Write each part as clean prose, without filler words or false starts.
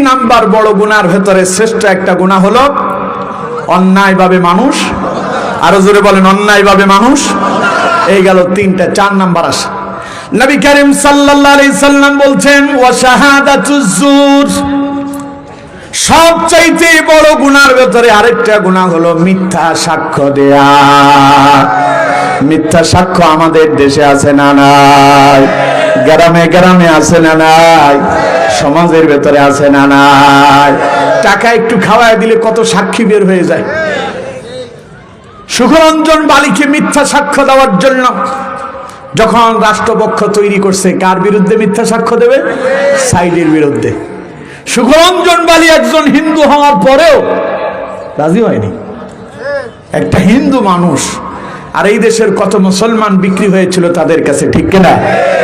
Number বড় গুনার ভেতরে শ্রেষ্ঠ একটা গুনাহ হলো অন্যায়ভাবে মানুষ, আরো জোরে বলেন অন্যায়ভাবে মানুষ। এই গেল তিনটা, 4 নাম্বার আসে। নবী করিম সাল্লাল্লাহু আলাইহি সাল্লাম বলছেন ওয়া শাহাদাতুজ জুর, সবচাইতে বড় গুনার ভেতরে আরেকটা গুনাহ হলো মিথ্যা সাক্ষ্য দেয়া। মিথ্যা সাক্ষ্য আমাদের দেশে আছে না নাই? গ্রামে গ্রামে আছে না নাই? সমাজের ভেতরে আছে না নাই? টাকা একটু খাওয়ায় দিলে কত সাক্ষী বের হয়ে যায়। সুখরঞ্জন বালিকে মিথ্যা সাক্ষ্য দেওয়ার জন্য যখন রাষ্ট্রপক্ষ তৈরি করছে, কার বিরুদ্ধে মিথ্যা সাক্ষ্য দেবে? সাইদের বিরুদ্ধে। সুখরঞ্জন বালি একজন হিন্দু হওয়ার পরেও রাজি হয়নি, একটা হিন্দু মানুষ। আর এই দেশের কত মুসলমান বিক্রি হয়েছিল তাদের কাছে, ঠিক কিনা?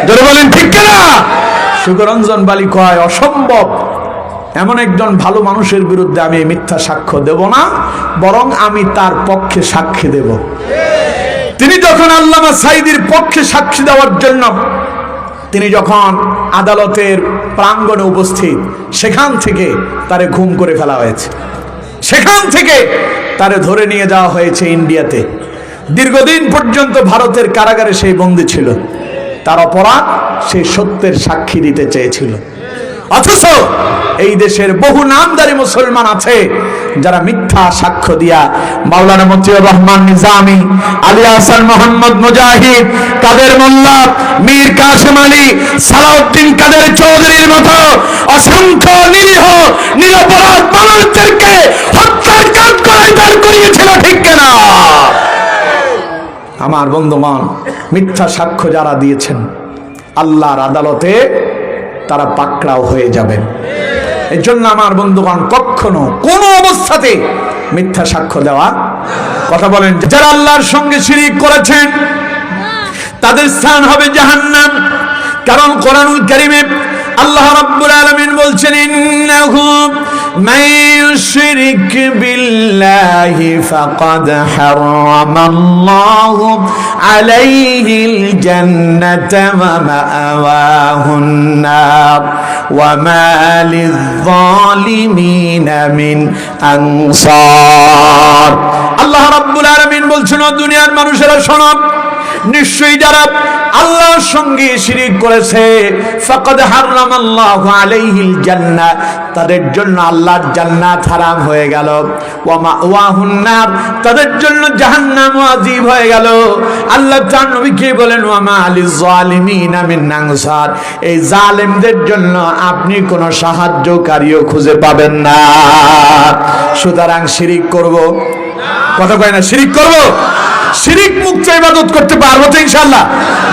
জোরে বলেন ঠিক কিনা? সুখরঞ্জন বালি কয় অসম্ভব, এমন একজন ভালো মানুষের বিরুদ্ধে আমি মিথ্যা সাক্ষ্য দেব না, বরং আমি তার পক্ষে সাক্ষী দেব। তিনি যখন আল্লামা সাঈদীর পক্ষে সাক্ষী দেওয়ার জন্য তিনি যখন আদালতের প্রাঙ্গণে উপস্থিত, সেখান থেকে তারে ঘুম করে ফেলা হয়েছে, সেখান থেকে তারে ধরে নিয়ে যাওয়া হয়েছে ইন্ডিয়াতে। দীর্ঘদিন পর্যন্ত ভারতের কারাগারে সেই বন্দী ছিল। তার অপরাধ, সে সত্যের সাক্ষী দিতে চেয়েছিল। অথচ এই দেশের বহু নামদারি মুসলমান আছে যারা মিথ্যা সাক্ষ্য দিয়া মাওলানা মতিউর রহমান নিজামী, আলী হাসান মোহাম্মদ মুজাহিদ, কাদের মোল্লা, মীর কাসেম আলী, সালাউদ্দিন কাদের চৌধুরীর মতো অসংখ্য নিরীহ নিরপরাধ মানুষদেরকে হত্যার কাজ করে দাঁড় করিয়েছিল, ঠিক কিনা? আমার বন্ধুগণ, মিথ্যা সাক্ষ্য যারা দিয়েছেন আল্লাহর আদালতে তারা পাকড়াও হয়ে যাবেন। এর জন্য আমার বন্ধুগণ, কখনো কোনো অবস্থাতে মিথ্যা সাক্ষ্য দেওয়া, কথা বলেন, যারা আল্লাহর সঙ্গে শিরিক করেছেন তাদের স্থান হবে জাহান্নাম। কারণ কোরআনুল কারীমে আল্লাহ রাব্বুল আলামিন বলছেন ইন্নাহু মান ইউশরিক বিল্লাহি ফাকাদ হারামাল্লাহু আলাইহিল জান্নাতা ওয়া মাআওয়াহুন নার ওয়া মা লিয-যালিমিনা মিন আনসার। আল্লাহ রাব্বুল আলামিন বলছেন ও দুনিয়ার মানুষেরা শোনো, নিশ্চয়ই যারা আল্লাহর সঙ্গে শিরিক করেছে ফাকাদ হারামাল্লাহু আলাইহিল জান্নাহ, তাদের জন্য আল্লাহর জান্নাত হারাম হয়ে গেল। ওয়া মাওয়াহুন নার, তাদের জন্য জাহান্নাম ওয়াজিব হয়ে গেল। আল্লাহ তার নবীকে বলেন ওয়া মা লিয-যালিমিনা মিন আনসার, এই জালেমদের জন্য আপনি কোনো সাহায্যকারীও খুঁজে পাবেন না। সুতরাং শিরিক করব, কথা কয় না, শিরিক করব, শিরিক মুক্ত ইবাদত করতে পারবো তো ইনশাআল্লাহ?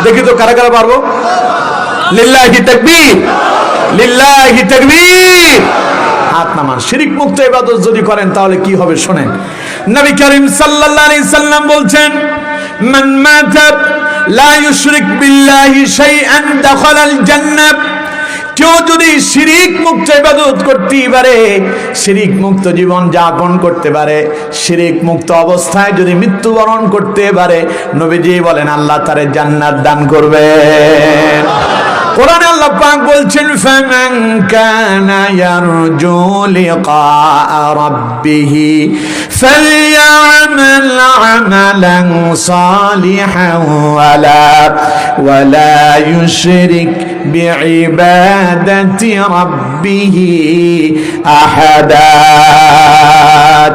দেখি তো কারা কারা পারবো। লিল্লাহি তাকবীর, লিল্লাহি তাকবীর। হাত নামান। শিরিক মুক্ত ইবাদত যদি করেন তাহলে কি হবে শোনেন। নবী করিম সাল্লাল্লাহু আলাইহি সাল্লাম বলছেন মান মাতা লা ইউশরিক বিল্লাহি শাইআন দাখালাল জান্নাহ, কেউ যদি শিরিক মুক্ত ইবাদত করতে পারে, শিরিক মুক্ত জীবন যাপন করতে পারে, শিরিক মুক্ত অবস্থায় যদি মৃত্যুবরণ করতে পারে, নবীজি বলেন আল্লাহ তারে জান্নাত দান করবেন। কোরআনে আল্লাহ পাক বলছেন ফামান কানা ইয়ারজু লিকা রাব্বিহি ফালইআমাল আমালান সালিহান ওয়ালা ইউশরিক বিইবাদাতি রাব্বিহি আহাদা।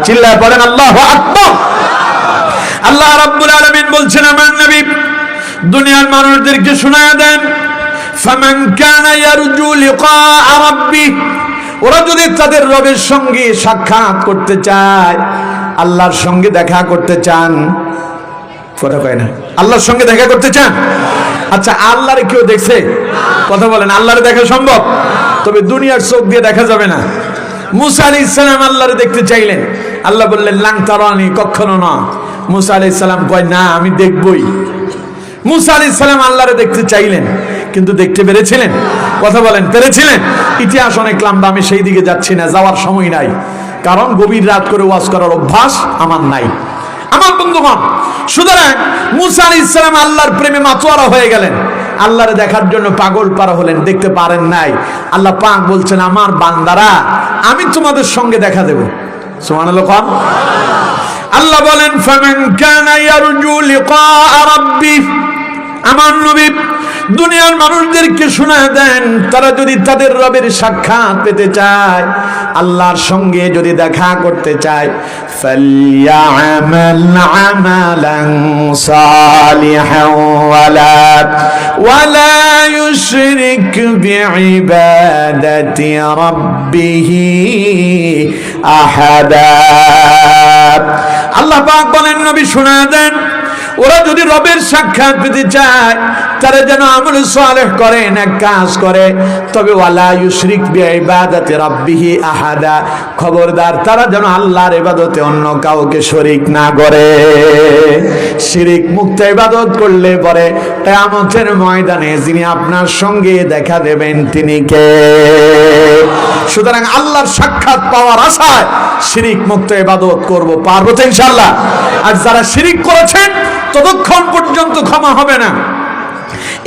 চিল্লায় পড়েন আল্লাহু আকবার। আল্লাহ রাব্বুল আলামিন বলছেন আমার নবী দুনিয়ার মানুষদেরকে শোনায়া দেন ফামান কানা ইয়ারজু লিকা রাব্বিহি, ওরা যদি তাদের রবের সঙ্গে সাক্ষাৎ করতে চায়, আল্লাহর সঙ্গে দেখা করতে চান, কথা কয় না, আল্লাহর সঙ্গে দেখা করতে চান। আচ্ছা, আল্লাহরে কেউ দেখছে? কথা বলেন, আল্লাহরে দেখা সম্ভব? তবে দুনিয়ার চোখ দিয়ে দেখা যাবে না। মুসা আলাইহিস সালাম আল্লাহরে দেখতে চাইলেন, আল্লাহ বললেন লান তারানি, কখনো না। মুসা আলাইহিস সালাম কয় না, আমি দেখবই। মুসা আলাইহিস সালাম আল্লাহরে দেখতে চাইলেন, কিন্তু দেখতে পেরেছিলেন? কথা বলেন, পেরেছিলেন? ইতিহাস অনেক লম্বা, আমি সেই দিকে যাচ্ছি না, যাওয়ার সময় নাই, কারণ গভীর রাত করে ওয়াজ করার অভ্যাস আমার নাই। আমার বন্ধুগণ, সুতরাং মুসা আলাইহিস সালাম আল্লাহর প্রেমে মাতোয়ারা হয়ে গেলেন, আল্লাহরে দেখার জন্য পাগল পারা হলেন, দেখতে পারেন নাই। আল্লাহ পাক বলছেন আমার বান্দারা আমি তোমাদের সঙ্গে দেখা দেব। সুবহানাল্লাহ। আল্লাহ বলেন ফামান কানা ইয়ারজু লিকা রাব্বি, আমার নবী দুনিয়ার মানুষদেরকে শোনায় দেন, তারা যদি তাদের রবের সাক্ষাৎ পেতে চায়, আল্লাহর সঙ্গে যদি দেখা করতে চায়, ফালইয়ামাল আমালান সালিহান ওয়ালা ইউশরিক বিইবাদাতি রাব্বিহি আহাদা। আল্লাহ পাক বলেন নবী শোনায় দেন, ওরা যদি রবের সাক্ষাৎ পেতে চায় তারা যেন আমল সালেহ করে, নেক কাজ করে, তবে ওয়ালা ইউশরিক বিইবাদাতি রাব্বিহি আহাদা, খবরদার তারা যেন আল্লাহর ইবাদতে অন্য কাউকে শরীক না করে। শিরিক মুক্ত ইবাদত করলে পরে কিয়ামতের ময়দানে যিনি আপনার সঙ্গে দেখা দেবেন তিনি কে? সুতরাং আল্লাহর সাক্ষাৎ পাওয়ার আশায় শিরিক মুক্ত ইবাদত করব, পারবো তো ইনশাআল্লাহ। আর যারা শিরিক করেছেন ততক্ষণ পর্যন্ত ক্ষমা হবে না।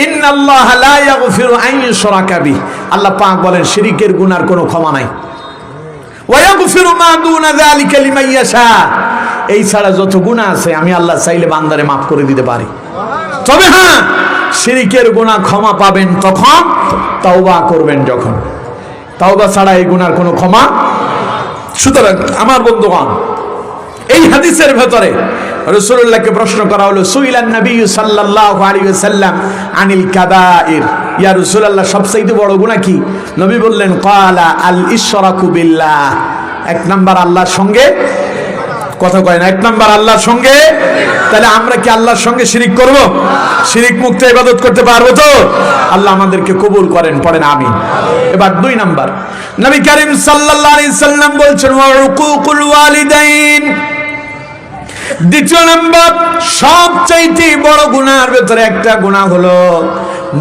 ইন্নাল্লাহা লা ইয়াগফিরু আন ইউশরাকা বিহি, আল্লাহ পাক বলেন শিরিকের গুনার কোনো ক্ষমা নাই। ওয়া ইয়াগফিরু মা দুনা যালিকা লিমান ইয়াশা, এই ছাড়া যত গুনাহ আছে আমি আল্লাহ চাইলে বান্দারে মাফ করে দিতে পারি। তবে হ্যাঁ, শিরিকের গুনাহ ক্ষমা পাবেন তখন তওবা করবেন যখন, তওবা ছাড়া এই গুনার কোনো ক্ষমা। সুতরাং আমার বন্ধুগণ, এই হাদিসের ভেতরে রাসূলুল্লাহকে প্রশ্ন করা হলো, সুইলান নবী সাল্লাল্লাহু আলাইহি ওয়াসাল্লাম আনিল কাবাইর, ইয়া রাসূলুল্লাহ সবচেয়ে বড় গুনাহ কি? নবী বললেন ক্বালা আল ইশরাকু বিল্লাহ, এক নাম্বার আল্লাহর সঙ্গে, কথা কয় না, এক নাম্বার আল্লাহর সঙ্গে। তাহলে আমরা কি আল্লাহর সঙ্গে শিরিক করব? শিরিক মুক্ত ইবাদত করতে পারবো তো? আল্লাহ আমাদেরকে কবুল করেন, পড়েন আমিন। এবার দুই নাম্বার, নবী করিম সাল্লাল্লাহু আলাইহি সাল্লাম বলছেন ওয়া উকুকুল ওয়ালিদাইন। দ্বিতীয় নাম্বার, সবচাইতে বড় গুনাহের ভেতরে একটা গুনাহ হলো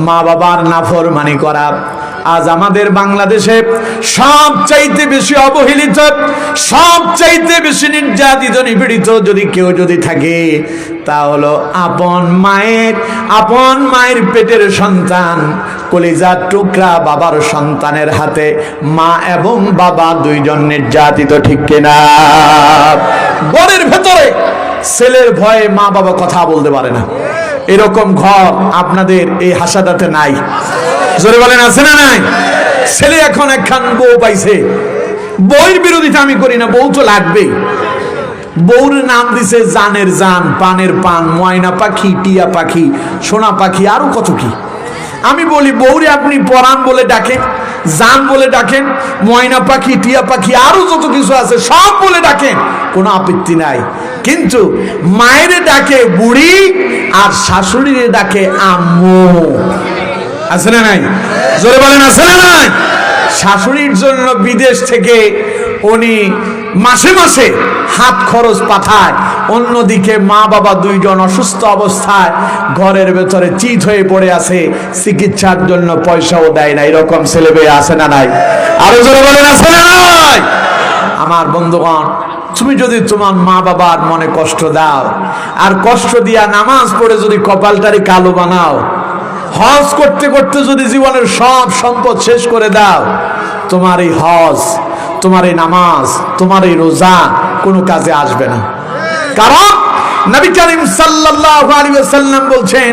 মা বাবার নাফরমানি করা। আজ আমাদের বাংলাদেশে সবচাইতে বেশি অবহেলিত, সবচাইতে বেশি নির্যাতিত, নিপীড়িত যদি কেউ যদি থাকে তা হলো আপন মায়ের পেটের সন্তান, কলিজার টুকরা বাবার সন্তানের হাতে মা এবং বাবা দুইজন নির্যাতিত, ঠিক কিনা? ঘরের ভেতরে ছেলের ভয়ে মা বাবা কথা বলতে পারে না, এরকম ঘর আপনাদের এই হাসাদাতে নাই? জোরে বলেন আছে না নাই? ছেলে এখন একখান বউ পাইছে, বউয়ের বিরোধিতা আমি করি না, বউ তো লাগবেই। বউর নাম দিছে জানের জান, পানের পান, ময়না পাখি, টিয়া পাখি, সোনা পাখি, আরো কত কি। আমি বলি বউরে আপনি পরাণ বলে ডাকেন, জান বলে ডাকেন, ময়না পাখি, টিয়া পাখি, আরো যত কিছু আছে সব বলে ডাকেন, কোনো আপত্তি নাই। কিন্তু মায়ের ডাকে বুড়ি আর শাশুড়ির ডাকে আম্মু, আছে না নাই? জোরে বলেন আছে না নাই? শাশুড়ির জন্য বিদেশ থেকে উনি মাসে মাসে হাত খরচ পাঠায়, অন্যদিকে মা বাবা দুইজন অসুস্থ অবস্থায় ঘরের ভেতরে চিত হয়ে পড়ে আছে, চিকিৎসার জন্য পয়সাও দেয় না। এরকম ছেলে মেয়ে আছে না নাই? আরো জোরে বলেন আছে না নাই? আমার বন্ধুগণ, তুমি যদি তোমার মা বাবার মনে কষ্ট দাও, আর কষ্ট দিয়া নামাজ পড়ে যদি কপালটারে কালো বানাও, হজ করতে করতে যদি জীবনের সব সম্পদ শেষ করে দাও, তোমার এই হজ, তোমার এই নামাজ, তোমার এই রোজা কোনো কাজে আসবে না। কারণ নবী করিম সাল্লাল্লাহু আলাইহি ওয়াসাল্লাম বলছেন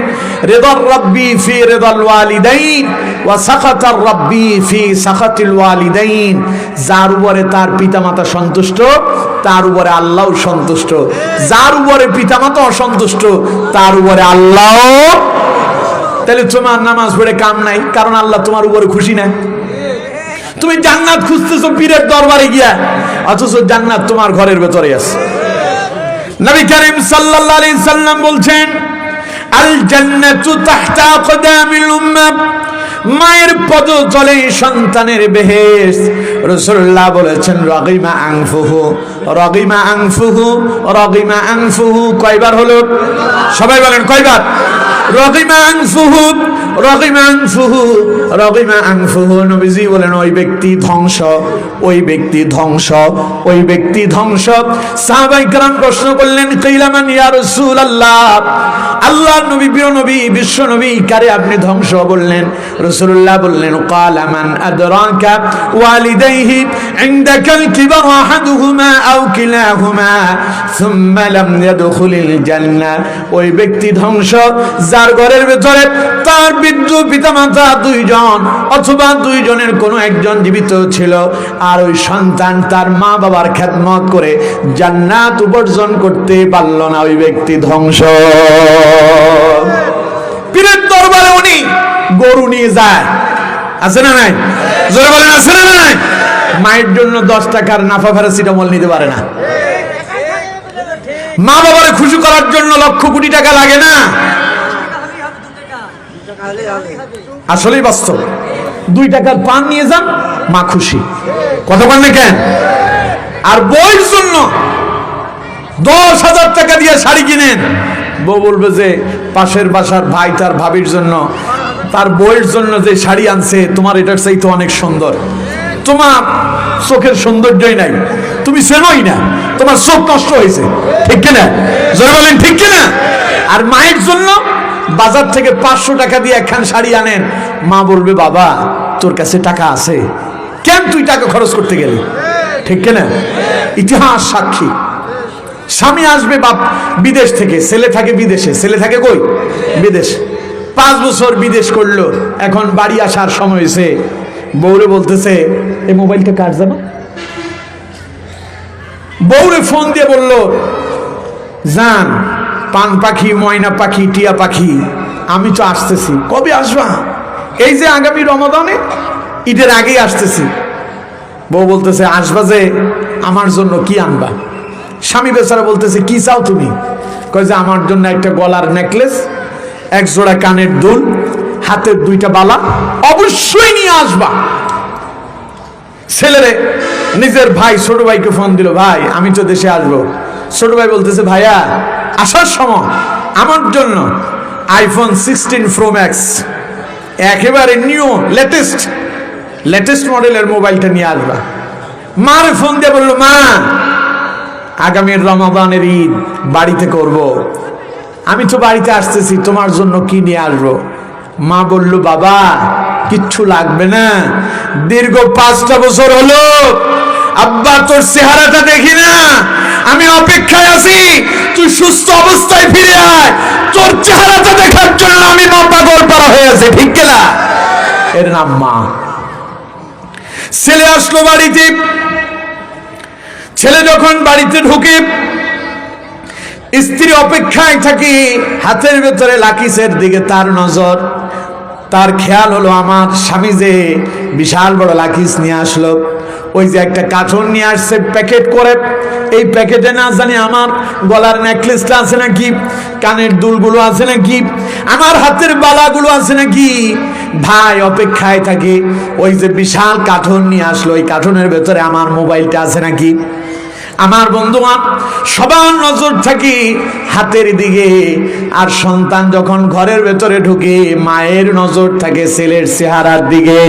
রিদার রাব্বি ফি রিদাল ওয়ালিদাইন ওয়া সাখাতার রাব্বি ফি সাখাতিল ওয়ালিদাইন, যার উপরে তার পিতামাতা সন্তুষ্ট তার উপরে আল্লাহও সন্তুষ্ট, যার উপরে পিতামাতা অসন্তুষ্ট তার উপরে আল্লাহ। তাহলে তোমার নামাজ পড়ে কাম নাই, কারণ আল্লাহ তোমার উপরে খুশি না। তুমি জান্নাত খুঁজতেছো পীরের দরবারে গিয়া, অথচ জান্নাত তোমার ঘরের ভেতরে আছে। নবী করিম সাল্লাল্লাহু আলাইহি সাল্লাম বলছেন আল জান্নাতু তাহতা আকদামিল উম্মাহ, মায়ের পদতলে সন্তানের বেহেশত। রাসূলুল্লাহ বলেছেন রাগিমা আনফুহু, রাগিমা আনফুহু, রাগিমা আনফুহু। কয়বার হলো? সবাই বলেন কয়বার? রাগিমা আনফুহু রাগিমা আনফুহু, নবীজি বলেন ওই ব্যক্তি ধ্বংস, ওই ব্যক্তি ধ্বংস, ওই ব্যক্তি ধ্বংস। সাহাবায়ে কেরাম প্রশ্ন করলেন, কিলা মান ইয়া রাসূলুল্লাহ, আল্লাহর নবী, প্রিয় নবী, বিশ্ব নবী, কারে আপনি ধ্বংস বললেন? রাসূলুল্লাহ বললেন, ক্বালা মান আদরাকা ওয়ালিদাইহি ইনদাকাল কিবার আহাদুহুমা আও কিলাহুমা সুম্মা লাম ইয়াদখুলিল জান্নাহ। ওই ব্যক্তি ধ্বংস যার ঘরের ভেতরে তার বৃদ্ধ পিতামাতা দুইজন অথবা দুইজনের কোনো একজন জীবিত ছিল, আর ওই সন্তান তার মা বাবার খেদমত করে জান্নাত উপার্জন করতে পারল না, ওই ব্যক্তি ধ্বংস। পীরের দরবারে উনি গরু নিয়ে যায়, আছে না নাই? জোরে বলেন, আছে না নাই? মায়ের জন্য 10 টাকার নাফা প্যারাসিটামল নিতে পারে না। মা বাবারে খুশি করার জন্য লক্ষ কোটি টাকা লাগে না। আসলেই বাস্তব। 2 টাকার পান নিয়ে যান, মা খুশি। কত পান কেন? আর বইয়ের জন্য 10,000 টাকা দিয়ে শাড়ি কিনেন, বউ বলবে যে পাশের বাসার ভাই তার ভাবির জন্য তার বইয়ের জন্য যে শাড়ি আনছে, তোমার এটার চাইতে অনেক সুন্দর, তোমার চোখের সৌন্দর্যই নাই, তুমি চেনোই না, তোমার চোখ নষ্ট হয়েছে, ঠিক কিনা? জোরে বলেন, ঠিক কিনা? আর মায়ের জন্য বাজার থেকে 500 টাকা দিয়ে একখান শাড়ি আনেন, মা বলবে বাবা তোর কাছে টাকা আছে, কেন তুই টাকা খরচ করতে গেলি? ঠিক কিনা? ইতিহাস সাক্ষী। স্বামী আসবে বাপ বিদেশ থেকে, ছেলে থাকে বিদেশে, ছেলে থাকে কই? বিদেশ। 5 বছর বিদেশ করলো, এখন বাড়ি আসার সময় হয়েছে, বউরে বলতেছে এই মোবাইলটা কার জানো? বউরে ফোন দিয়ে বলল, জান পান পাখি, ময়না পাখি, টিয়া পাখি, আমি তো আসতেছি। কবে আসবা? এই যে আগামী রমাদানে, ঈদের আগেই আসতেছি। বউ বলতেছে আসবা যে আমার জন্য কি আনবা? স্বামী বেচারা বলতেছে কি চাও তুমি? কয় যে আমার জন্য একটা গলার নেকলেস, 1 জোড়া কানের দুল, হাতের 2টা বালা অবশ্যই নিয়ে আসবা। ছেলেরে নিজের ভাই ছোট ভাইকে ফোন দিল, ভাই আমি তো দেশে আসবো। ছোট ভাই বলতেছে ভাইয়া আসার সময় আমার জন্য আইফোন 16 প্রো ম্যাক্স একেবারে নিউ লেটেস্ট মডেলের মোবাইলটা নিয়ে আসবা। মারে ফোন দিয়ে বললো, মা আগামীর রমাদানের ঈদ বাড়িতে করব, আমি তো বাড়িতে আসতেছি, তোমার জন্য কি নিয়ে আসবো? মা বলল, বাবা কিচ্ছু লাগবে না, দীর্ঘ 5টা বছর হলো আব্বা তোর চেহারাটা দেখি না, আমি অপেক্ষায় আছি তুই সুস্থ অবস্থায় ফিরে আয়, তোর চেহারাটা দেখার জন্য আমি মা পাগল পারা হয়ে আছি, ঠিক কিনা? এর নাম মা। ছেলে আসলো বাড়িতে, ছেলে যখন বাড়িতে ঢুকে স্ত্রী অপেক্ষায় থাকি, হাতের ভেতরে লাকিসের দিকে তার নজর, তার খেয়াল হলো আমার স্বামী যে বিশাল বড় লাকিস নিয়ে আসলো, ওই যে একটা কার্টুন নিয়ে আসছে প্যাকেট করে, এই প্যাকেটে না জানি আমার গলার নেকলেসটা আছে নাকি, কানের দুলগুলো আছে নাকি, আমার হাতের বালাগুলো আছে নাকি। ভাই অপেক্ষায় থাকে, ওই যে বিশাল কার্টুন নিয়ে আসলো, ওই কার্টুনের ভেতরে আমার মোবাইলটা আছে নাকি। আমার বন্ধুগণ সবার নজর থাকে হাতের দিকে, আর সন্তান যখন ঘরের ভেতরে ঢুকে মায়ের নজর থাকে ছেলের চেহারার দিকে।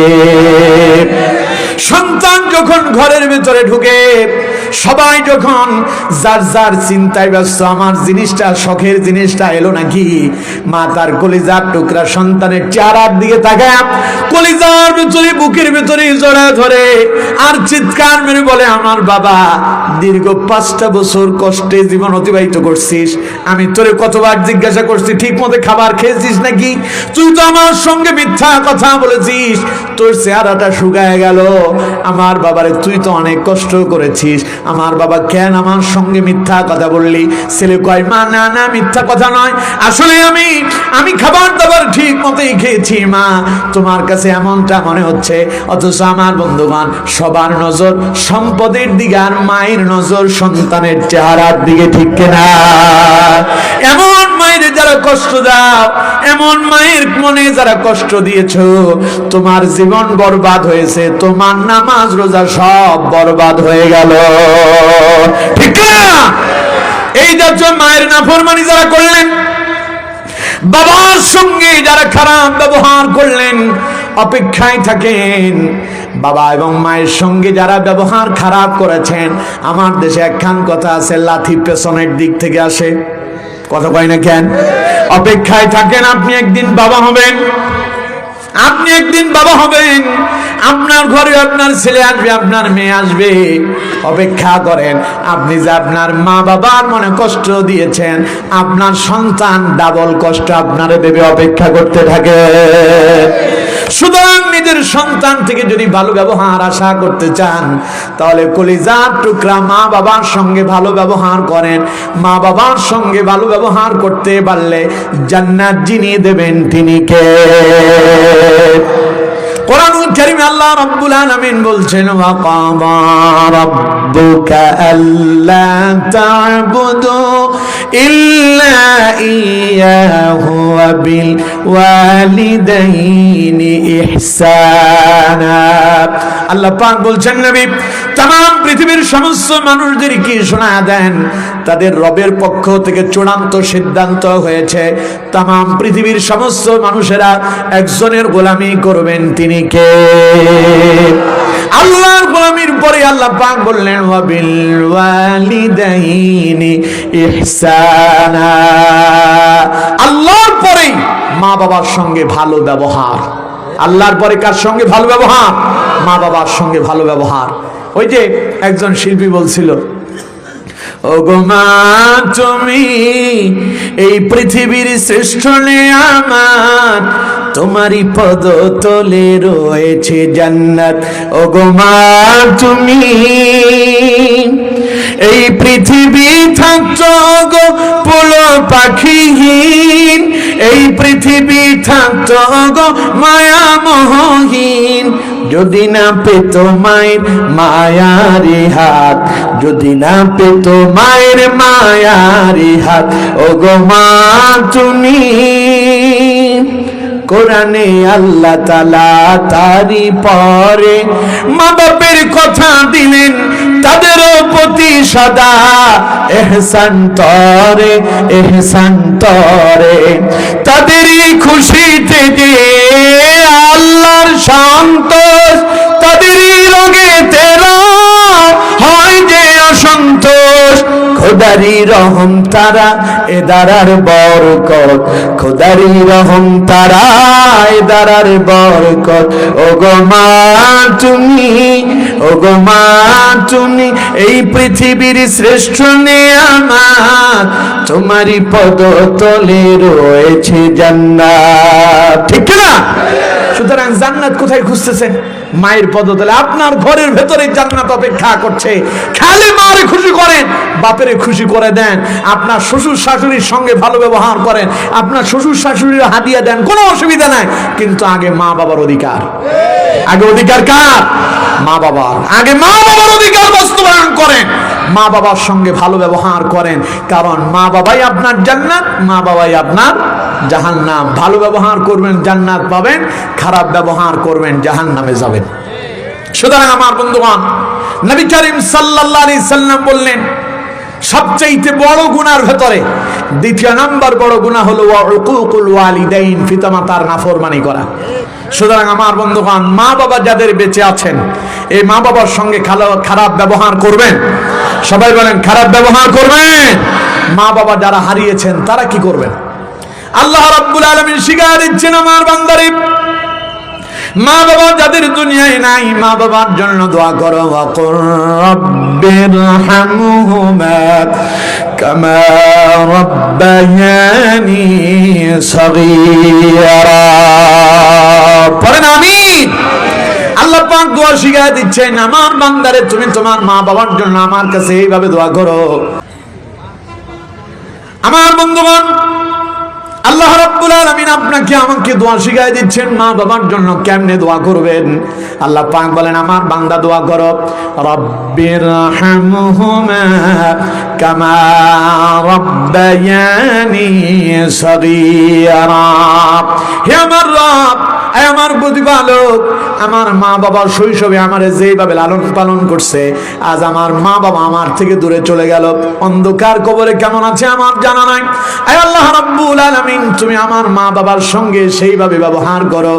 সন্তান যখন ঘরের ভেতরে ঢুকে, সবাই যখন যার যার চিন্তায় ব্যস্ত, আমার জিনিসটা শখের জিনিসটা এলো নাকি, মা তার কলিজার টুকরা সন্তানের চেহারার দিকে তাকায়, কলিজার ভেতরে বুকের ভেতরে জড়ায় ধরে আর চিৎকার মেরে বলে, আমার বাবা দীর্ঘ 5টা বছর কষ্টে জীবন অতিবাহিত করছিস, আমি তোরে কতবার জিজ্ঞাসা করছি ঠিক মতো খাবার খেয়েছিস নাকি, তুই তো আমার সঙ্গে মিথ্যা কথা বলেছিস, তোর চেহারাটা শুকায় গেল, আমার বাবারে তুই তো অনেক কষ্ট করেছিস, আমার বাবা কেন আমার সঙ্গে মিথ্যা কথা বললি? ছেলে কয়, মা না না মিথ্যা কথা নয়, আসলে আমি খাবার দাবার ঠিক মতোই খেয়েছি মা, তোমার কাছে এমনটা মনে হচ্ছে। অথচ আমার বন্ধুগণ সবার নজর সম্পদের দিকে আর মায়ের নজর সন্তানের চেহারার দিকে, ঠিক কিনা? এমন মায়ের যারা কষ্ট দাও, এমন মায়ের মনে যারা কষ্ট দিয়েছো, তোমার জীবন বরবাদ হয়েছে, তোমার নামাজ রোজা সব বরবাদ হয়ে গেল, ঠিক না? এই জাতীয় মায়ের নাফরমানি যারা করলেন, বাবার সঙ্গে যারা খারাপ ব্যবহার করলেন অপেক্ষায় থাকেন। বাবা এবং মায়ের সঙ্গে যারা ব্যবহার খারাপ করেছেন, আমার দেশে একখান কথা আছে, লাথি পেছনের দিক থেকে আসে। কথা কয় না কেন? অপেক্ষায় থাকেন, আপনি একদিন বাবা হবেন, আপনি একদিন বাবা হবেন, আপনার ঘরে আপনার ছেলে আসবে, আপনার মেয়ে আসবে। অপেক্ষা করেন, আপনি যে আপনার মা বাবার মনে কষ্ট দিয়েছেন, আপনার সন্তান ডাবল কষ্ট আপনারে দেবে, অপেক্ষা করতে থাকে। সুতরাং নিজের সন্তান থেকে যদি ভালো ব্যবহার আশা করতে চান, তাহলে কলিজার টুকরা মা বাবার সঙ্গে ভালো ব্যবহার করেন। মা বাবার সঙ্গে ভালো ব্যবহার করতে পারলে জান্নাত যিনি দেবেন তিনি কে? কোরআনুল কারীমে আল্লাহ রাব্বুল আলামিন বলছেন, ওয়া কাযা রাব্বুকা আল্লা তা'বুদু ইল্লা ইয়্যাহু ওয়া বিল ওয়ালিদাইনি ইহসানা। আল্লাহ পাক বলছেন, নবী तमाम পৃথিবীর সমস্ত মানুষদেরকে শোনায়া দেন, তাদের রবের পক্ষ থেকে চূড়ান্ত সিদ্ধান্ত হয়েছে, तमाम পৃথিবীর সমস্ত মানুষেরা একজনের গোলামি করবেন, তিনি কে? আল্লাহর গোলামির পরে আল্লাহ পাক বললেন, ওয়া বিল ওয়ালিদাইনি ইহসানা। আল্লাহর পরে মা বাবার সঙ্গে ভালো ব্যবহার। আল্লাহর পরে কার সঙ্গে ভালো ব্যবহার? মা বাবার সঙ্গে ভালো ব্যবহার। ওই যে একজন শিল্পী বলছিল, ও গো মা তুমি এই পৃথিবীর শ্রেষ্ঠ নেয়ামত, তোমারই পদ তলে রয়েছে জান্নাত। ও গো মা তুমি এই পৃথিবী থাকতো গো পোলো পাখিহীন, এই পৃথিবী থাকতো গো মায়া মোহহীন, যদি না পেত মায়ের মায়ারি হাত, যদি না পেত মায়ের মায়ারি হাত। ও গো মা তুমি কোরআনে আল্লাহ তাআলা তারি পরে মা বাপের কথা দিলেন, তাদের প্রতি সদা এহসান তরে, এহসান তরে। তাদেরই খুশিতে যে আল্লাহর সন্তোষ, তাদেরই রোগে তেরা হয় যে অসন্তোষ। খোদারি রহম তারা এ দারার বরকত, খোদারি রহম তারা এ দারার বরকত। ও গো মা তুমি, ও গো মা তুমি এই পৃথিবীর শ্রেষ্ঠ নেয়ামত, তোমারই পদ তলে রয়েছে জান্নাত। ঠিক না? সুতরাং জান্নাত কোথায় খুঁজতেছেন? মায়ের পদতলে। আপনার ঘরের ভেতরে জান্নাত অপেক্ষা করছে। খালি মারে খুশি করেন, বাপেরে খুশি করে দেন, আপনার শ্বশুর শাশুড়ির সঙ্গে ভালো ব্যবহার করেন, আপনার শ্বশুর শাশুড়ির হাদিয়া দেন, কোনো অসুবিধা নাই। কিন্তু আগে মা বাবার অধিকার, আগে অধিকার কার? মা বাবার। আগে মা বাবার অধিকার বাস্তবায়ন করেন, মা বাবার সঙ্গে ভালো ব্যবহার করেন, কারণ মা বাবাই আপনার জান্নাত, মা বাবাই আপনার জাহান্নাম। ভালো ব্যবহার করবেন জান্নাত পাবেন, খারাপ ব্যবহার করবেন জাহান্নামে যাবেন। সুতরাং আমার বন্ধুগণ, নবী করিম সাল্লাল্লাহু আলাইহি সাল্লাম বললেন, সবচেয়ে বড় গুনার ভেতরে দ্বিতীয় নাম্বার বড় গুনাহ হলো উকুকুল ওয়ালিদাইন, পিতামাতার নাফরমানি করা। সুতরাং আমার বন্ধুগণ, মা বাবা যাদের বেঁচে আছেন, এই মা বাবার সঙ্গে খারাপ ব্যবহার করবেন। সবাই বলেন খারাপ ব্যবহার করবেন। মা বাবা যারা হারিয়েছেন তারা কি করবেন? আল্লাহ রাব্বুল আলামিন শিখায়া দিচ্ছেন, আমার বান্দারে, মা বাবা যাদের দুনিয়ায় নাই, মা বাবার জন্য দোয়া করো। ওয়াকুর রাব্বিরহামহুমা কামা রাব্বায়ানি সগীরা। পড়েন আমিন। আল্লাহ পাক দোয়া শিখায়া দিচ্ছেন, আমার বান্দারে তুমি তোমার মা বাবার জন্য আমার কাছে এইভাবে দোয়া করো। আমার বন্ধুগণ, আল্লাহ রাব্বুল আলামিন আপনাকে আমাকে দোয়া শিখাই দিচ্ছেন মা বাবার জন্য কেমনে দোয়া করবেন। আল্লাহ পাক বলেন, আমার বান্দা দোয়া করো, রাব্বিরহামহুমা কামা রাব্বায়ানি সগীরা। হে আমার রব, আমার প্রতিপালক, আমার মা বাবা শৈশবে আমারে যেভাবে লালন পালন করছে, আজ আমার মা বাবা আমার থেকে দূরে চলে গেল, অন্ধকার কবরে কেমন আছে আমার জানা নাই। আয় আল্লাহ রাব্বুল আলামিন, তুমি আমার মা বাবার সঙ্গে সেইভাবে ব্যবহার করো,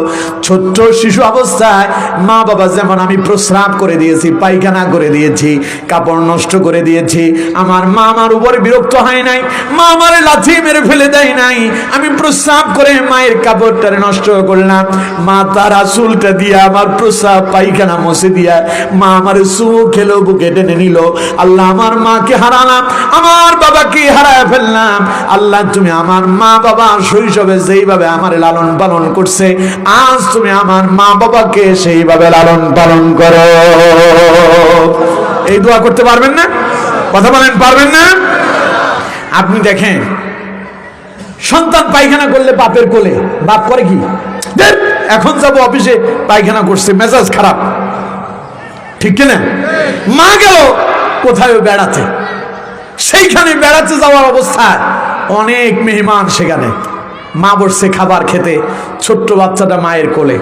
ছোট্ট শিশু অবস্থায় মা বাবা যেমন আমি প্রস্রাব করে দিয়েছি, পায়খানা করে দিয়েছি, কাপড় নষ্ট করে দিয়েছি, আমার মা আমার উপরে বিরক্ত হয় নাই, মা আমার লাথি মেরে ফেলে দেয় নাই। আমি প্রস্রাব করে মায়ের কাপড়টারে নষ্ট করলাম, মা তার আসুলটা দিয়ে আমার প্রস্রাব পায়খানা মুছে দিয়া মা আমার চুমু খেলো, বুকে টেনে নিল। আল্লাহ, আমার মাকে হারালাম, আমার বাবাকে হারায় ফেললাম। আল্লাহ, তুমি আমার মা বাবা শৈশবে যেইভাবে আমার লালন পালন করছে, আজ তুমি আমার মা বাবাকে সেইভাবে লালন পালন করো। এই দোয়া করতে পারবেন না? কথা বলেন, পারবেন না? আপনি দেখেন, সন্তান পায়খানা করলে বাপের কোলে, বাপ করে কি, এখন যাবো অফিসে, পায়খানা করছে, মেজাজ খারাপ, ঠিক কিনা? মা গেল কোথায় বেড়াতে, সেইখানে বেড়াতে যাওয়ার অবস্থায় অনেক মেহমান, সেখানে মা বসছে খাবার খেতে, ছোট্ট বাচ্চাটা মায়ের কোলে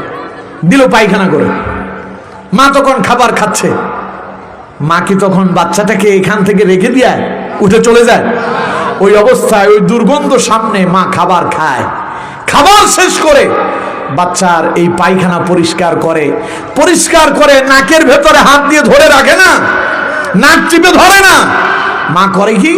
দিল পায়খানা করে, মা তখন খাবার খাচ্ছে, মা কি তখন বাচ্চাটাকে এখান থেকে রেখে দিয়ে উঠে চলে যায়? ওই অবস্থায় ওই দুর্গন্ধ সামনে মা খাবার খায়, খাবার শেষ করে বাচ্চার এই পায়খানা পরিষ্কার করে নাকের ভেতরে হাত দিয়ে ধরে রাখে না, নাক চিপে ধরে না, মা করে কি,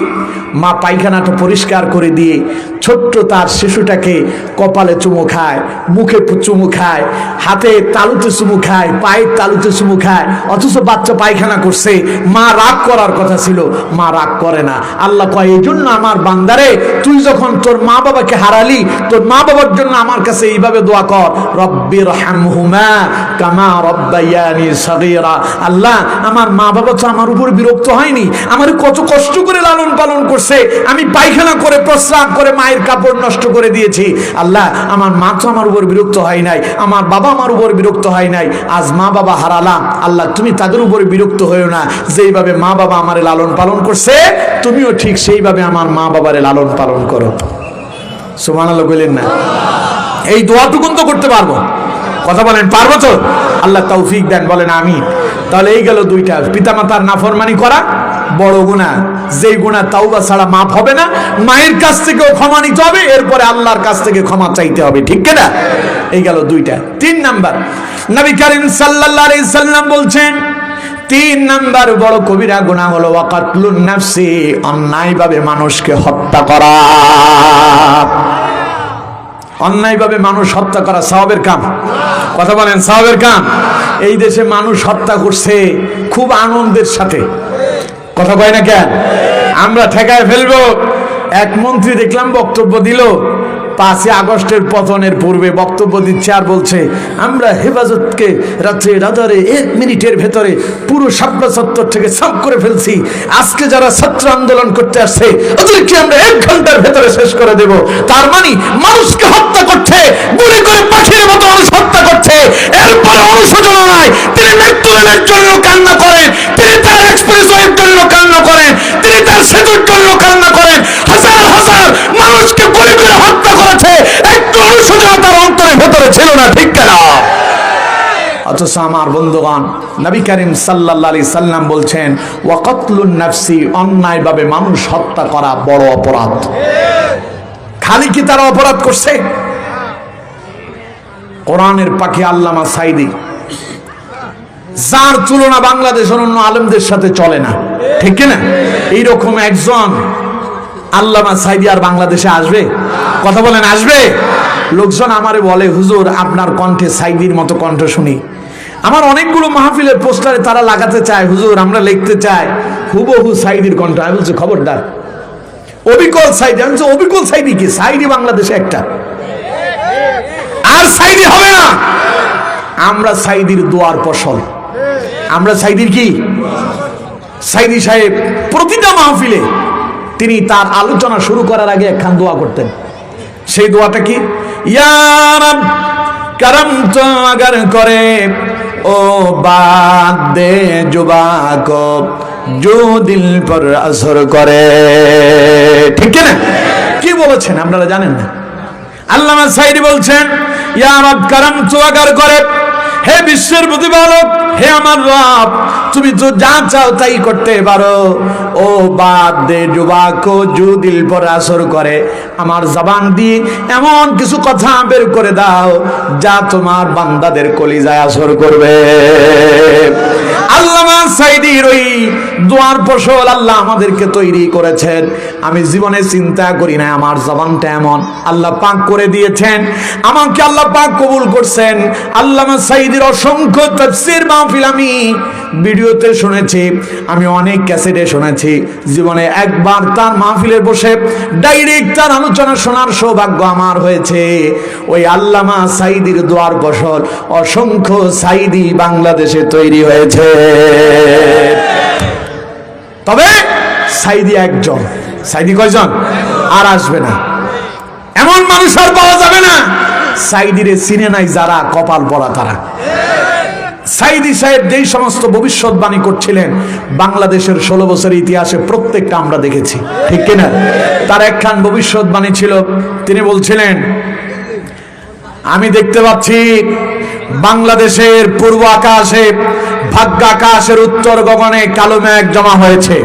মা পায়খানাটা পরিষ্কার করে দিয়ে ছোট্ট তার শিশুটাকে কপালে চুমু খায়, মুখে চুমু খায়, হাতে তালুতে চুমু খায়, পায়ের তালুতে চুমু খায়। অথচ বাচ্চা পায়খানা করছে, মা রাগ করার কথা ছিল, মা রাগ করে না। আল্লাহ কয়, এই জন্য আমার বান্দারে, তুই যখন তোর মা বাবাকে হারালি, তোর মা বাবার জন্য আমার কাছে এইভাবে দোয়া কর, রব্বির হামহুমা কামা রব্বায়ানি সগীরা। আল্লাহ, আমার মা বাবা তো আমার উপর বিরক্ত হয়নি, আমার কত কষ্ট করে লালন পালন করছে, আমি পায়খানা করে প্রস্রাব করে মায়ের কাপড় নষ্ট করে দিয়েছি। আল্লাহ, আমার মা তো আমার উপর বিরক্ত হয় নাই, আমার বাবা আমার উপর বিরক্ত হয় নাই, আজ মা বাবা হারালাম। আল্লাহ, তুমি তাদের উপরে বিরক্ত হয়েও না, যেইভাবে মা বাবা আমারে লালন পালন করছে, তুমিও ঠিক সেইভাবে আমার মা বাবারে লালন পালন করো। সুবহানাল্লাহ বলেন না? এই দোয়াটুকুন তো করতে পারবো, কথা বলেন, পারবো তো? আল্লাহ তৌফিক দেন, বলেন আমিন। তাহলে এই গেল দুইটা, পিতামাতার নাফরমানি করা বড় গুনাহ, যেই গুনাহ তাওবা ছাড়া মাফ হবে না। মায়ের কাছ থেকেও ক্ষমা নিতে হবে, এরপরে আল্লাহর কাছ থেকে ক্ষমা চাইতে হবে, ঠিক কিনা? এই গেল দুইটা। 3 নাম্বার, নবী করিম সাল্লাল্লাহু আলাইহি সাল্লাম বলছেন, 3 নাম্বার বড় কবিরা গুনাহ হলো ওয়াকাতলুন নাফসি, অন্যায়ভাবে মানুষকে হত্যা করা। অন্যায়ভাবে মানুষ হত্যা করা সওয়াবের কাম, কথা বলেন, সওয়াবের কাম। এই দেশে মানুষ হত্যা করছে খুব আনন্দের সাথে, কথা কয় না কেন? আমরা ঠেকায় ফেলবো। এক মন্ত্রী দেখলাম বক্তব্য দিল, 5 আগস্টের পতনের পূর্বে বক্তব্য দিচ্ছে, আর বলছে আমরা হেফাজতকে রাত্রে রাজারে 1 মিনিটের ভেতরে পুরো শাপলা চত্বর থেকে সাফ করে ফেলছি। আজকে যারা ছাত্র আন্দোলন করতে আসছে ওদেরকে আমরা 1 ঘন্টার ভেতরে শেষ করে দেব। তার মানে মানুষকে হত্যা করছে, গুলি করে পাখির মতো মানুষ হত্যা করছে, এরপরে অনুশোচনা নাই। তিনি মেট্রোরেলের জন্য কান্না করেন, তিনি তার এক্সপ্রেসওয়ের জন্য কান্না করেন, তিনি তার সেতুর জন্য কান্না করেন। হাজার হাজার মানুষকে গুলি করে হত্যা করেছে, একটু অনুশোচনা তার অন্তরের ভেতরে ছিল না, ঠিক কিনা? অথচ আমার বন্ধুগণ, নবী করিম সাল্লাল্লাহু আলাইহি সাল্লাম বলছেন, ওয়াকাতলুন নাফসি, অন্যায়ভাবে মানুষ হত্যা করা বড় অপরাধ। খালি কি তারা অপরাধ করছে? কোরআনের পাখি আল্লামা সাইদি, যার তুলনা বাংলাদেশের অন্য আলেমদের সাথে চলে না, ঠিক কিনা? এইরকম একজন আল্লামা সাইদি আর বাংলাদেশে আসবে? কথা বলেন, আসবে? লোকজন আমারে বলে, হুজুর আপনার কণ্ঠে সাইদির মতো কণ্ঠ শুনি। আমার অনেকগুলো মাহফিলের পোস্টারে তারা লাগাতে চায়, হুজুর আমরা লিখতে চাই হুবহু সাইদির কণ্ঠ। আমি বলছি খবরদার, অবিকল সাইদি। আমি বলছি অবিকল সাইদি কি? সাইদি বাংলাদেশে একটা, আর সাইদি হবে না। আমরা সাইদির দোয়ার ফসল, আমরা সাইদির কি? সাইদি সাহেব প্রতিটা মাহফিলে তিনি তার আলোচনা শুরু করার আগে একখান দোয়া করতেন। সেই দোয়াটা কি? ইয়া রব করম তো আগার করে ও বাদ দে জুবা কো জো দিল পর আসর করে, ঠিক না? কি বলেছেন আপনারা জানেন না? আল্লামা সাইদি বলছেন, ইয়া রব কারামতু আগার করে, হে বিশ্বের প্রতিপালক, হে আমার রব, তুমি তো যা চাও তাই করতে পারো। ও বাদ দে যুবা কো জু দিল পর আসর করে, আমার জবান দিয়ে এমন কিছু কথা বের করে দাও যা তোমার বান্দাদের কলিজায় আসর করবে। আল্লামা সাইদির ওই দোয়ার ফসল আল্লাহ আমাদেরকে তৈরি করেছেন। আমি জীবনে চিন্তা করি না আমার জবানটা এমন আল্লাহ পাক করে দিয়েছেন, আমাকে আল্লাহ পাক কবুল করছেন। আল্লামা সাইদির অসংখ্য তাফসীর মাহফিল আমি ভিডিওতে শুনেছি, আমি অনেক ক্যাসেটে শুনেছি। জীবনে একবার তার মাহফিলে বসে ডাইরেক্ট তার আলোচনা শোনার সৌভাগ্য আমার হয়েছে। ওই আল্লামা সাইদির দোয়ার ফসল অসংখ্য সাইদি বাংলাদেশে তৈরি হয়েছে। তবে সাইদি একজন, সাইদি কয়জন? আর আসবে না, এমন মানুষ আর পাওয়া যাবে না। সাইদিরে চিনে নাই যারা, কপাল পড়া তারা। সাইদি সাহেব যেই সমস্ত ভবিষ্যৎবাণী করছিলেন বাংলাদেশের 16 বছরের ইতিহাসে প্রত্যেকটা আমরা দেখেছি, ঠিক কিনা? তার একখান ভবিষ্যৎবাণী ছিল, তিনি বলছিলেন, আমি দেখতে পাচ্ছি বাংলাদেশের পূর্ব আকাশে ভাগ্য আকাশের উত্তর গগনে কালো মেঘ জমা হয়েছে,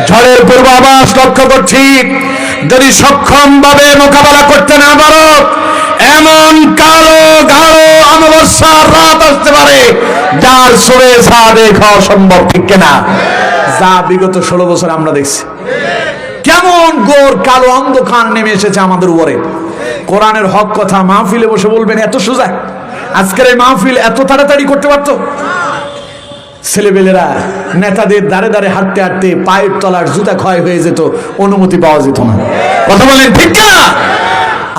ঝড়ের পূর্বাভাস লক্ষ্য করছি। যদি সক্ষম ভাবে মোকাবেলা করতে না পারো, এমন কালো গাঢ় অমাবস্যার রাত আসতে পারে যার সুরে সাদে খাওয়া সম্ভব, ঠিক কিনা? যা বিগত 16 বছর আমরা দেখছি, কেমন ঘোর কালো অন্ধকার নেমে এসেছে আমাদের উপরে। কোরআনের হক কথা মাহফিলে বসে বলবেন, এত সোজা? আজকের এই মাহফিল এত তাড়াতাড়ি করতে পারতো? ছেলেবেলেরা নেতাদের দাঁড়ে দাঁড়ে হাঁটতে হাঁটতে পায়ের তলার জুতা ক্ষয় হয়ে যেত, অনুমতি পাওয়া যেত না। কথা বলেন ঠিক না?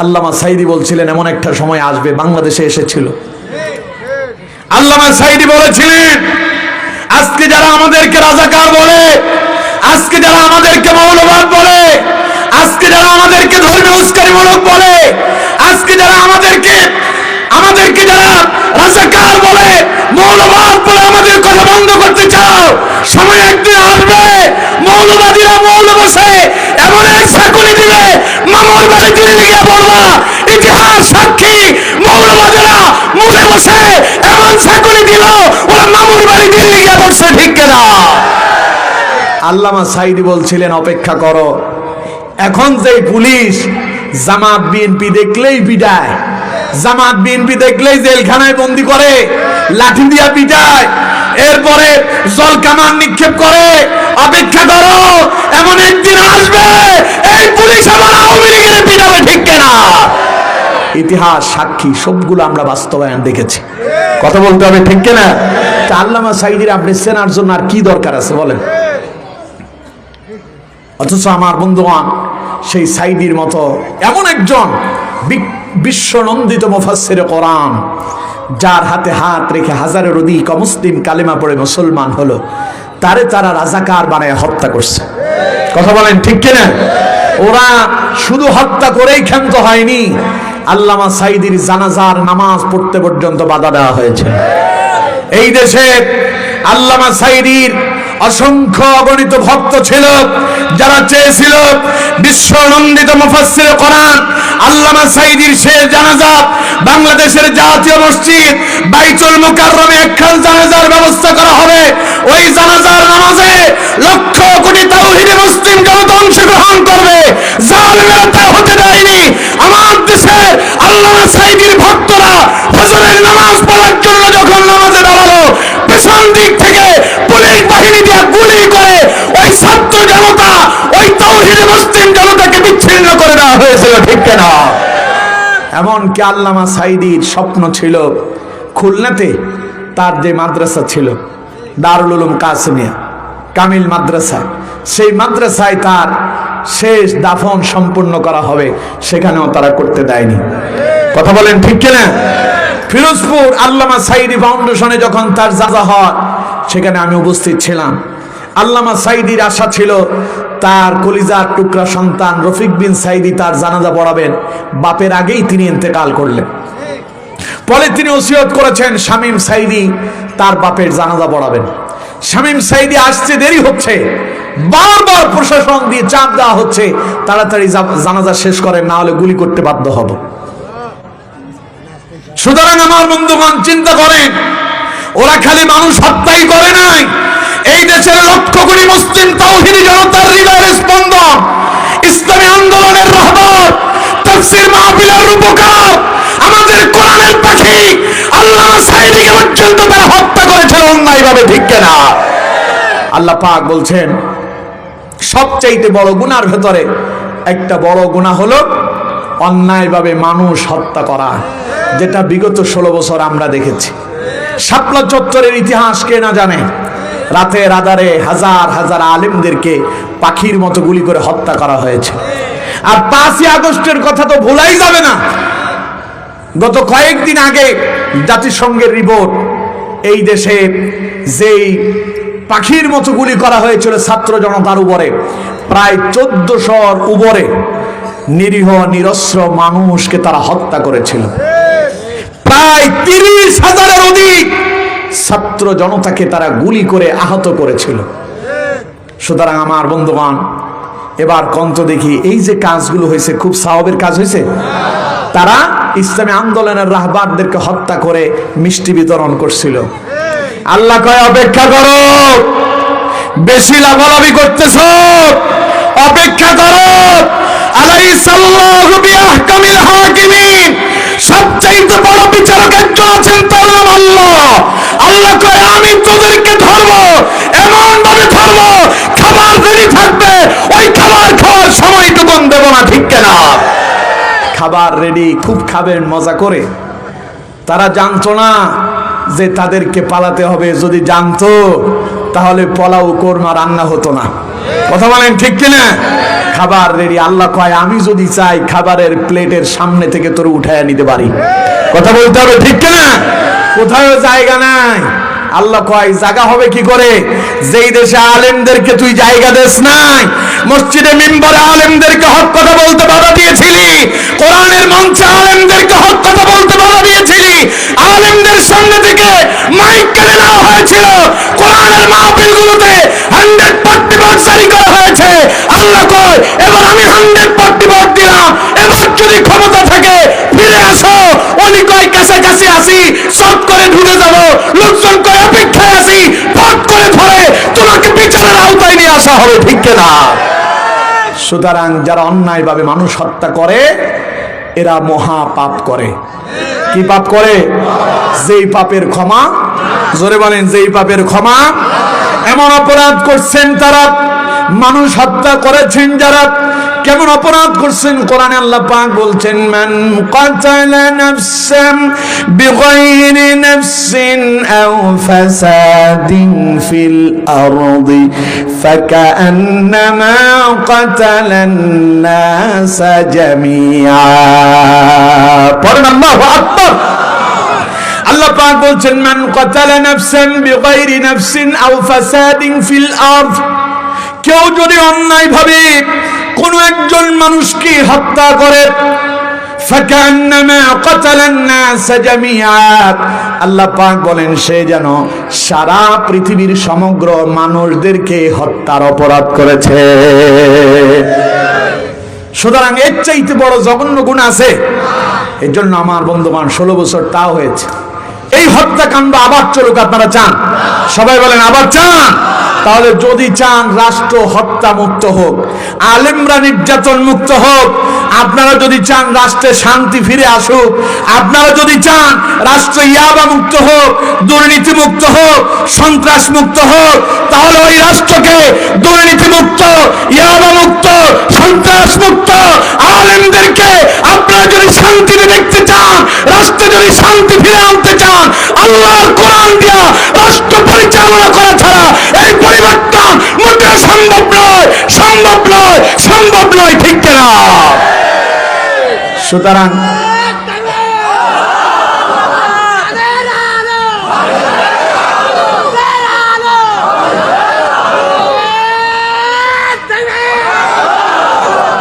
আল্লামা সাইদি বলছিলেন এমন একটা সময় আসবে, বাংলাদেশে এসেছিল। আল্লামা সাইদি বলেছিলেন, আজকে যারা আমাদেরকে রাজাকার বলে, আজকে যারা আমাদেরকে মৌলবাদ বলে, আজকে যারা আমাদেরকে ধর্মীয় উস্কানিমূলক বলে, আজকে যারা আমাদেরকে যারা রাজাকার বলে, মৌলবাদ বলে আমাদের কথা বন্ধ করতে চাও, সময় একদিন আসবে মৌলবাদীরা মৌল বসে এমন এক চাকুরি দিবে, মামুর বাড়ি দিল্লি গিয়ে বলবা ইতিহাস সাক্ষী, মৌলবাদীরা মূলে বসে এমন চাকুরি দিল ওরা মামুর বাড়ি দিল্লি গিয়ে বসে, ঠিক কিনা? আল্লামা সাইদি বলছিলেন, অপেক্ষা করো। এখন যে পুলিশ জামাত বিএনপি দেখলেই পিটায়, জামাত বিএনপি দেখলেই জেলখানায় বন্দি করে, লাঠি দিয়া পিটায়, এরপরে জল কামান নিক্ষেপ করে, অপেক্ষা করো এমন একদিন আসবে এই পুলিশ আবার আওয়ামী লীগের পিটাবে, ঠিক কিনা? ইতিহাস সাক্ষী, সবগুলো আমরা বাস্তবায়ন দেখেছি। কথা বলতে হবে, ঠিক কিনা? আল্লামা সাইদির আপনি চেনার জন্য আর কি দরকার আছে বলেন? অথচ আমার বন্ধুগণ, সেই সাইদির মতো এমন একজন বিশ্বনন্দিত মুফাসসিরে কোরআন, যার হাতে হাত রেখে হাজারের অধিক অমুসলিম কালেমা পড়ে মুসলমান হলো, তারা রাজাকার বানায় হত্যা করছে। কথা বলেন ঠিক কিনা? ওরা শুধু হত্যা করেই ক্ষান্ত হয়নি, আল্লামা সাইদির জানাজার নামাজ পড়তে পর্যন্ত বাধা দেওয়া হয়েছে। এই দেশে আল্লামা সাইদির অসংখ্য অগণিত ভক্ত ছিল, যারা চেয়েছিল বিশ্বনন্দিত মুফাসসিরে কোরআন আল্লামা সাইদির শেষ জানাজা বাংলাদেশের জাতীয় মসজিদ বাইতুল মুকাররমে একখান জানাজার ব্যবস্থা করা হবে। ওই জানাজার নামাজে লক্ষ কোটি তাওহীদি মুসলিম জনতা অংশগ্রহণ করবে। জালেমেরা তা হতে দেয়নি। আমার দেশের আল্লামা সাইদির ভক্তরা ফজরের নামাজ পড়ার জন্য যখন নামাজে দাঁড়ালো, পেছন দিক থেকে পুলিশ বাহিনী দিয়ে গুলি করে ওই ছাত্র জনতা, ওই তাওহীদি মুসলিম জনতাকে বিচ্ছিন্ন করে দেওয়া হয়েছিল, ঠিক কিনা? এমনকি আল্লামা সাইদির স্বপ্ন ছিল খুলনাতে তার যে মাদ্রাসা ছিল দারুল উলুম কাসিমিয়া কামিল মাদ্রাসা, সেই মাদ্রাসায় তার শেষ দাফন সম্পূর্ণ করা হবে, সেখানেও তারা করতে দেয়নি। কথা বলেন ঠিক কিনা? ফিরোজপুর আল্লামা সাইদি ফাউন্ডেশনে যখন তার জানাজা হয়, সেখানে আমি উপস্থিত ছিলাম। আল্লামা সাইদির আশা ছিল তার কলিজার টুকরা সন্তান রফিক বিন সাইদি তার জানাজা পড়াবেন, বাপের আগেই তিনি ইন্তেকাল করলেন। পরে তিনি ওসিয়ত করেছেন শামীম সাইদি তার বাপের জানাজা পড়াবেন। শামীম সাইদি আসতে দেরি হচ্ছে, বারবার প্রশাসন দিয়ে চাপ দেওয়া হচ্ছে, তাড়াতাড়ি জানাজা শেষ করেন, না হলে গুলি করতে বাধ্য হব। সুতরাং আমার বন্ধুগণ চিন্তা করেন, ওরা খালি মানুষ হত্যাই করে নাই, এই দেশের লক্ষ কোটি মুসলিম তাওহীদি জনতার হৃদয়ের স্পন্দন, ইসলামী আন্দোলনের রাহবার, তাফসীর মাহফিলের রূপকার, আমাদের কোরআনের পাখি আল্লামা সাঈদীকে পর্যন্ত তারা হত্যা করেছিল অন্যায়ভাবে, ঠিক কিনা? আল্লাহ পাক বলছেন সবচাইতে বড় গুনার ভেতরে একটা বড় গুনাহ হলো অন্যায়ভাবে মানুষ হত্যা করা, যেটা বিগত 16 বছর আমরা দেখেছি। শাপলা চত্বরের ইতিহাস কে না জানে? রাতের আধারে হাজার হাজার আলেমদেরকে পাখির মতো গুলি করে হত্যা করা হয়েছে। আর 5ই আগস্টের কথা তো ভোলাই যাবে না। গত কয়েকদিন আগে জাতিসংঘের রিপোর্ট, এই দেশে যেই পাখির মতো গুলি করা হয়েছিল ছাত্র জনতার উপরে, প্রায় 1400-র উপরে নিরীহ নিরস্ত্র মানুষকে তারা হত্যা করেছিল। প্রায় 30,000-এর অধিক ছাত্র জনতাকে তারা গুলি করে আহত করেছিল। সুতরাং আমার বন্ধুগণ, এবার কন্ত দেখি এই যে কাজগুলো হয়েছে খুব সওয়াবের কাজ হয়েছে। তারা ইসলামী আন্দোলনের রাহবারদেরকে হত্যা করে মিষ্টি বিতরণ করছিল। আল্লাহ কয় অপেক্ষা করো, বেশি লাভালাভি করতেছ, অপেক্ষা করো। আলাইসাল্লাহু বিআহকামিল হাকিমিন, সবচাইতে বড় বিচারক একজন আছেন, তার নাম আল্লাহ। আল্লাহ কয় আমি তোদেরকে ধরবো, এমন ভাবে ধরবো খাবার রেডি থাকবে, ওই খাবার খাওয়ার সময়টুকুন দেব না, ঠিক কিনা? খাবার রেডি, খুব খাবেন মজা করে। তারা জানতো না যে তাদেরকে পালাতে হবে, যদি জানতো তাহলে পোলাও কোরমা রান্না হতো না। কথা বলেন ঠিক কিনা? খাবার রেডি। আল্লাহ কয় আমি যদি চাই খাবারের প্লেটের সামনে থেকে তোর উঠায় নিতে পারি। কথা বলতে হবে, ঠিক কিনা? কোথাও জায়গা নাই। আল্লাহ কয় জায়গা হবে কি করে? যেই দেশে আলেমদেরকে তুই জায়গা দেস নাই, মসজিদে মিম্বরে আলেমদেরকে হক কথা বলতে বাধা দিয়েছিলি, কোরআনের মঞ্চে আলেমদেরকে হক কথা বলতে বাধা দিয়েছিলি, আলেমদের সামনে থেকে মাইক কেড়ে নেওয়া হয়েছিল, কোরআনের মাহফিলগুলোতে 140 ভোট জারি করা হয়েছে। আল্লাহ কয় এবার আমি 140 ভোট দিলাম, এবার যদি ক্ষমতা থাকে ফিরে আসো। উনি কয় কাছাকাছি আসি, চট করে ঢুকে যাব। লোকজন কয় অপেক্ষায় আসি, পট করে ধরে তোমাকে বিচারের আওতায় নিয়ে আসা হবে, ঠিক কিনা? সুতরাং যারা অন্যায়ভাবে মানুষ হত্যা করে এরা মহা পাপ করে। কি পাপ করে? যেই পাপের ক্ষমা, জোরে বলেন, যেই পাপের ক্ষমা। এমন অপরাধ করছেন তারা, মানুষ হত্যা করেছেন যারা, কেমন অপরাধ করছেন? কোরআনে আল্লাহ পাক বলছেন মান কাতালা নাফসান বিগাইরি নাফসিন আও ফাসাদিন ফিল আরদি ফাকান্নামা কাতালান নাস জামিআ। পড়েন আল্লাহু আকবার। আল্লাহ পাক বলছেন মান কাতালা নাফসান বিগাইরি নাফসিন আও ফাসাদিন ফিল আরদ, কেউ যদি অন্যায়ভাবে কোন একজন মানুষকে হত্যা করে, ফাকান্নামা কাতালান নাস জামিআ, আল্লাহ পাক বলেন সে যেন সারা পৃথিবীর সমগ্র মানুষদেরকে হত্যার অপরাধ করেছে। সুতরাং এর চাইতে বড় জঘন্য গুনাহ আছে? এর জন্য আমার বন্ধুগণ 16 বছর তাও হয়েছে। এই হত্যাকাণ্ড আবার চলুক, আপনারা চান? সবাই বলেন আবার চান? তাহলে যদি চান রাষ্ট্র হত্যা মুক্ত হোক, আলেমরা নির্যাতন মুক্ত হোক, আপনারা যদি চান রাষ্ট্রে শান্তি ফিরে আসুক, আপনারা যদি চান রাষ্ট্র ইয়াবা মুক্ত হোক, দুর্নীতি মুক্ত হোক, সন্ত্রাস মুক্ত হোক, তাহলে ওই রাষ্ট্রকে দুর্নীতি মুক্ত, ইয়াবা মুক্ত, সন্ত্রাস মুক্ত আলেমদেরকে আপনারা যদি শান্তিতে দেখতে চান, রাষ্ট্রে যদি শান্তি ফিরে আনতে চান, আল্লাহর কোরআন দিয়া রাষ্ট্র পরিচালনা করা ছাড়া এই পরিবর্তন মোটেও সম্ভব নয়, সম্ভব নয়, সম্ভব নয়, ঠিক কিনা? সুতরাং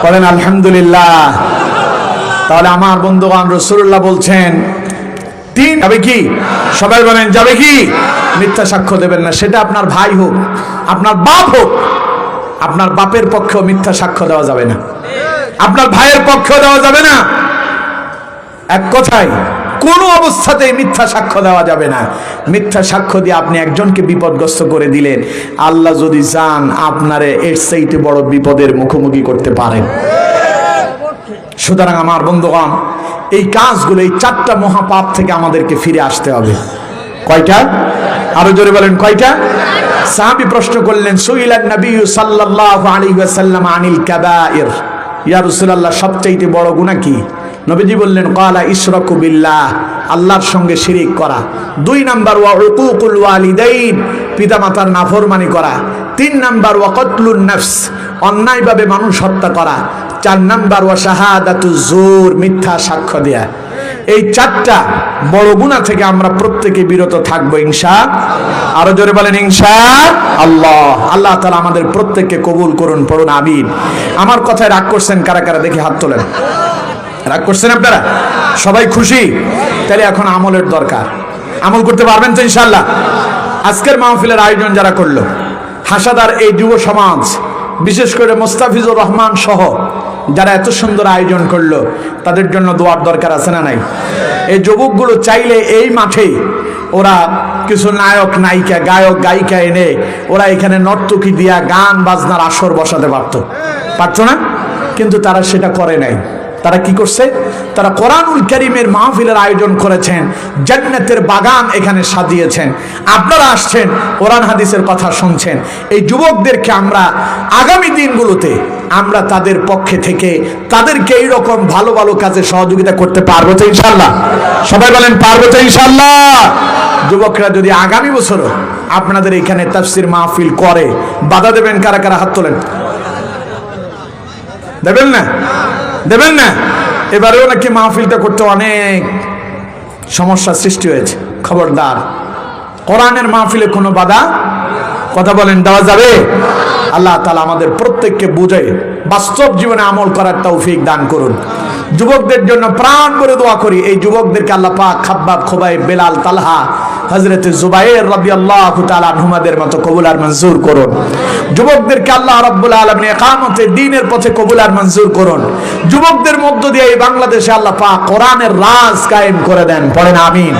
বলেন আলহামদুলিল্লাহ। তাহলে আমার বন্ধুগণ রাসূলুল্লাহ বলছেন তিন যাবে কি? সবাই বলেন যাবে কি? মিথ্যা সাক্ষ্য দেবেন না, সেটা আপনার ভাই হোক, আপনার বাপ হোক। আপনার বাপের পক্ষেও মিথ্যা সাক্ষ্য দেওয়া যাবে না, আপনার ভাইয়ের পক্ষেও দেওয়া যাবে না। এক কথায় কোনো অবস্থাতেই মিথ্যা সাক্ষ্য দেওয়া যাবে না। মিথ্যা সাক্ষ্য দিয়ে আপনি একজনকে বিপদগ্রস্ত করে দিলেন, আল্লাহ যদি চান আপনারে এর চাইতে বড় বিপদের মুখোমুখি করতে পারেন। সুতরাং আমার বন্ধুগণ, এই কাজগুলো, এই 4টা মহাপাপ থেকে আমাদেরকে ফিরে আসতে হবে। কয়টা? আরো জোরে বলেন, কয়টা? সাহাবী প্রশ্ন করলেন, সুইলান নবী সাল্লাল্লাহু আলাইহি ওয়াসাল্লাম আনিল কাবাইর, ইয়া রাসূলুল্লাহ সবচেয়ে বড় গুনাহ কি? নবীজি বললেন, ক্বালা ইশরাকু বিল্লাহ, আল্লাহর সঙ্গে শিরিক করা। 2 নাম্বার ওয়া উকুকুল ওয়ালিদাইন, পিতামাতার নাফরমানি করা। 3 নাম্বার ওয়া কতলুন নফস, অন্যায়ভাবে মানুষ হত্যা করা। 4 নাম্বার ওয়া শাহাদাতু জুর, মিথ্যা সাক্ষ্য দেয়া। এই 4টা বড় গুনাহ থেকে আমরা প্রত্যেকে বিরত থাকবো ইনশাআল্লাহ। আরো জোরে বলেন ইনশাআল্লাহ। আল্লাহ তাআলা আমাদের প্রত্যেককে কবুল করুন, পড়ুন আমিন। আমার কথায় রাগ করছেন কারা কারা? দেখি হাত তোলেন। রাগ করছেন আপনারা? সবাই খুশি? তাহলে এখন আমলের দরকার। আমল করতে পারবেন তো ইনশাআল্লাহ? আজকের মাহফিলের আয়োজন যারা করলো, হাসাদার এই যুব সমাজ, বিশেষ করে মোস্তাফিজুর রহমান সহ যারা এত সুন্দর আয়োজন করলো, তাদের জন্য দোয়ার দরকার আছে না নাই? এই যুবকগুলো চাইলে এই মাঠে ওরা কিছু নায়ক নায়িকা, গায়ক গায়িকা এনে ওরা এখানে নর্তকী দিয়া গান বাজনার আসর বসাতে পারতো না? কিন্তু তারা সেটা করে নাই। তারা কি করছে? তারা কোরআনুল কারীমের মাহফিলের আয়োজন করেছেন, জান্নাতের বাগান এখানে সাজিয়েছেন। আপনারা আসছেন, কোরআন হাদিসের কথা শুনছেন। এই যুবকদেরকে আমরা আগামী দিনগুলোতে আমরা তাদের পক্ষে থেকে তাদেরকে এইরকম ভালো ভালো কাজে সহযোগিতা করতে পারবো তো ইনশাআল্লাহ? সবাই বলেন পারবো তো ইনশাআল্লাহ? যুবকরা যদি আগামী বছর আপনাদের এখানে তাফসীর মাহফিল করে, বাধা দেবেন কারা কারা? হাত তোলেন। দেবেন না? দেবেন না? এবারেও নাকি মাহফিলটা করতে অনেক সমস্যা সৃষ্টি হয়েছে। খবরদার, কোরআনের মাহফিলে কোনো বাধা, কথা বলেন, দেওয়া যাবে? আল্লাহ তাআলা আমাদের প্রত্যেককে বুঝে বাস্তব জীবনে আমল করার তৌফিক দান করুন। যুবকদের জন্য প্রাণ করে দোয়া করি, এই যুবকদেরকে আল্লাহ পাক খাব্বাব, খুবাইব, বেলাল, তালহা, হযরত জুবাইর রাদিয়াল্লাহু তাআলা আনহুমাদের মতো কবুল আর মঞ্জুর করুন। যুবকদেরকে আল্লাহ রাব্বুল আলামিন ইকামতে দ্বীনের পথে কবুল আর মঞ্জুর করুন। যুবকদের মধ্য দিয়ে এই বাংলাদেশে আল্লাহ পাক কোরআনের রাজ কায়েম করে দেন। পড়েন আমিন।